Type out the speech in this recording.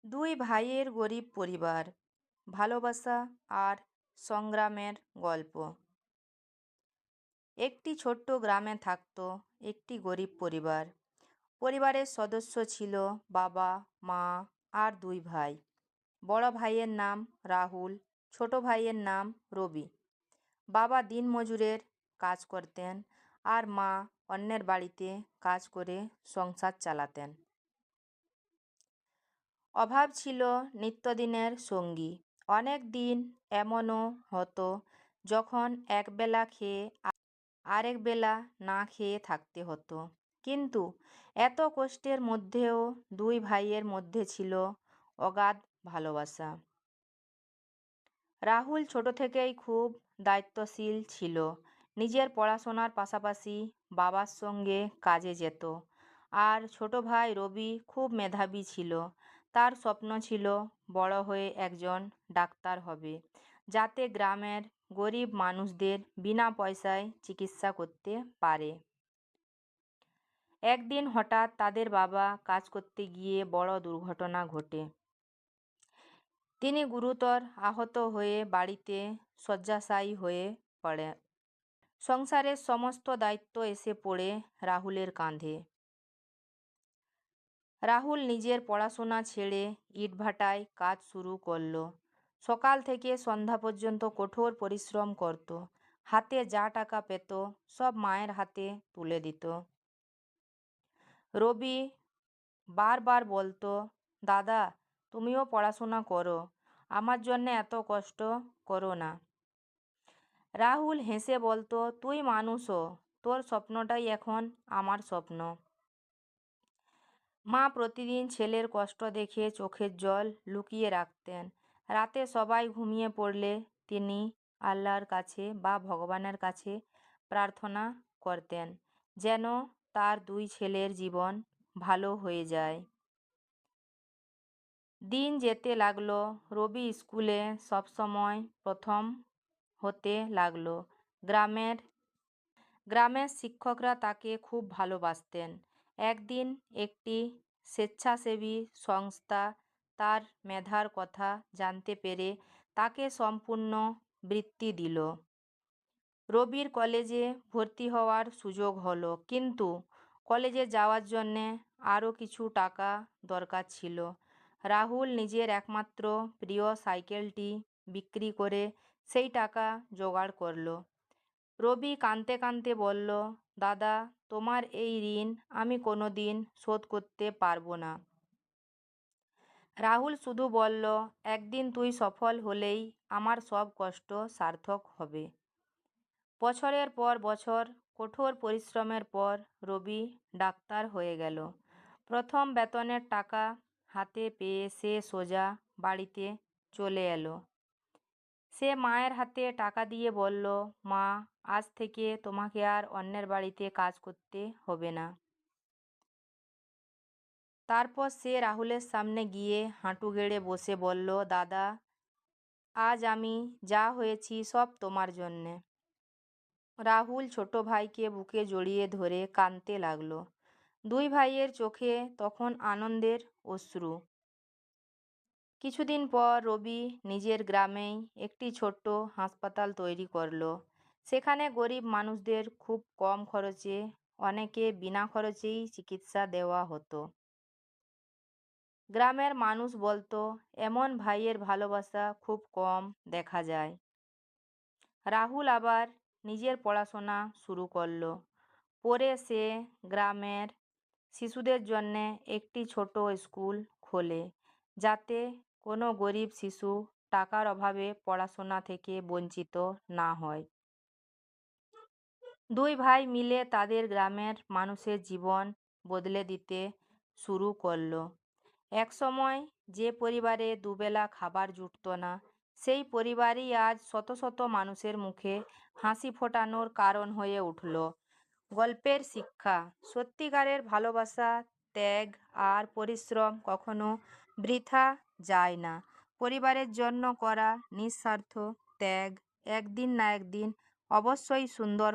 দুই ভাইয়ের গরিব পরিবার, ভালোবাসা আর সংগ্রামের গল্প। একটি ছোট্ট গ্রামে থাকতো একটি গরিব পরিবার। পরিবারের সদস্য ছিল বাবা, মা আর দুই ভাই। বড় ভাইয়ের নাম রাহুল, ছোট ভাইয়ের নাম রবি। বাবা দিনমজুরের কাজ করতেন আর মা অন্যের বাড়িতে কাজ করে সংসার চালাতেন। অভাব ছিল নিত্যদিনের সঙ্গী। অনেক দিন এমনও হতো যখন একবেলা খেয়ে আরেক বেলা না খেয়ে থাকতে হতো। কিন্তু এত কষ্টের মধ্যেও দুই ভাইয়ের মধ্যে ছিল অগাধ ভালোবাসা। রাহুল ছোট থেকেই খুব দায়িত্বশীল ছিল। নিজের পড়াশোনার পাশাপাশি বাবার সঙ্গে কাজে যেত। আর ছোট ভাই রবি খুব মেধাবী ছিল। তার স্বপ্ন ছিল বড় হয়ে একজন ডাক্তার হবে, যাতে গ্রামের গরিব মানুষদের বিনা পয়সায় চিকিৎসা করতে পারে। একদিন হঠাৎ তাদের বাবা কাজ করতে গিয়ে বড় দুর্ঘটনা ঘটে। তিনি গুরুতর আহত হয়ে বাড়িতে শয্যাশায়ী হয়ে পড়ে। সংসারের সমস্ত দায়িত্ব এসে পড়ে রাহুলের কাঁধে। রাহুল নিজের পড়াশোনা ছেড়ে ইটভাটায় কাজ শুরু করল। সকাল থেকে সন্ধ্যা পর্যন্ত কঠোর পরিশ্রম করত। হাতে যা টাকা পেত সব মায়ের হাতে তুলে দিত। রবি বারবার বলতো, দাদা তুমিও পড়াশোনা করো, আমার জন্য এত কষ্ট করো না। রাহুল হেসে বলতো, তুই মানুষও, তোর স্বপ্নটাই এখন আমার স্বপ্ন। মা প্রতিদিন ছেলের কষ্ট দেখে চোখের জল লুকিয়ে রাখতেন। রাতে সবাই ঘুমিয়ে পড়লে তিনি আল্লাহর কাছে বা ভগবানের কাছে প্রার্থনা করতেন যেন তার দুই ছেলের জীবন ভালো হয়ে যায়। দিন যেতে লাগলো। রবি স্কুলে সবসময় প্রথম হতে লাগলো। গ্রামের শিক্ষকরা তাকে খুব ভালোবাসতেন। একদিন একটি স্বেচ্ছাসেবী সংস্থা তার মেধার কথা জানতে পেরে তাকে সম্পূর্ণ বৃত্তি দিল। রবির কলেজে ভর্তি হওয়ার সুযোগ হলো, কিন্তু কলেজে যাওয়ার জন্যে আরও কিছু টাকা দরকার ছিল। রাহুল নিজের একমাত্র প্রিয় সাইকেলটি বিক্রি করে সেই টাকা জোগাড় করলো। রবি কাঁদতে কাঁদতে বলল, দাদা তোমার এই ঋণ আমি কোনো দিন শোধ করতে পারবো না। রাহুল শুধু বলল, একদিন তুই সফল হলেই আমার সব কষ্ট সার্থক হবে। বছরের পর বছর কঠোর পরিশ্রমের পর রবি ডাক্তার হয়ে গেল। প্রথম বেতনের টাকা হাতে পেয়ে সে সোজা বাড়িতে চলে এলো। সে মায়ের হাতে টাকা দিয়ে বলল, মা আজ থেকে তোমাকে আর অন্যের বাড়িতে কাজ করতে হবে না। তারপর সে রাহুলের সামনে গিয়ে হাঁটু গেড়ে বসে বলল, দাদা আজ আমি যা হয়েছি সব তোমার জন্যে। রাহুল ছোট ভাইকে বুকে জড়িয়ে ধরে কাঁদতে লাগলো। দুই ভাইয়ের চোখে তখন আনন্দের অশ্রু। কিছুদিন পর রবি নিজের গ্রামেই একটি ছোট্ট হাসপাতাল তৈরি করলো। সেখানে গরিব মানুষদের খুব কম খরচে, অনেকে বিনা খরচেই চিকিৎসা দেওয়া হতো। গ্রামের মানুষ বলতো, এমন ভাইয়ের ভালোবাসা খুব কম দেখা যায়। রাহুল আবার নিজের পড়াশোনা শুরু করলো। পরে সে গ্রামের শিশুদের জন্যে একটি ছোট স্কুল খোলে, যাতে কোনো গরিব শিশু টাকার অভাবে পড়াশোনা থেকে বঞ্চিত না হয়। দুই ভাই মিলে তাদের গ্রামের মানুষের জীবন বদলে দিতে শুরু করলো। একসময় যে পরিবারে দুবেলা খাবার জুটত না, সেই পরিবারই আজ শত শত মানুষের মুখে হাসি ফোটানোর কারণ হয়ে উঠল। গল্পের শিক্ষা, সত্যিকারের ভালোবাসা, ত্যাগ আর পরিশ্রম কখনো বৃথা যায় না। পরিবারের জন্য করা নিঃস্বার্থ ত্যাগ একদিন না একদিন অবশ্যই সুন্দর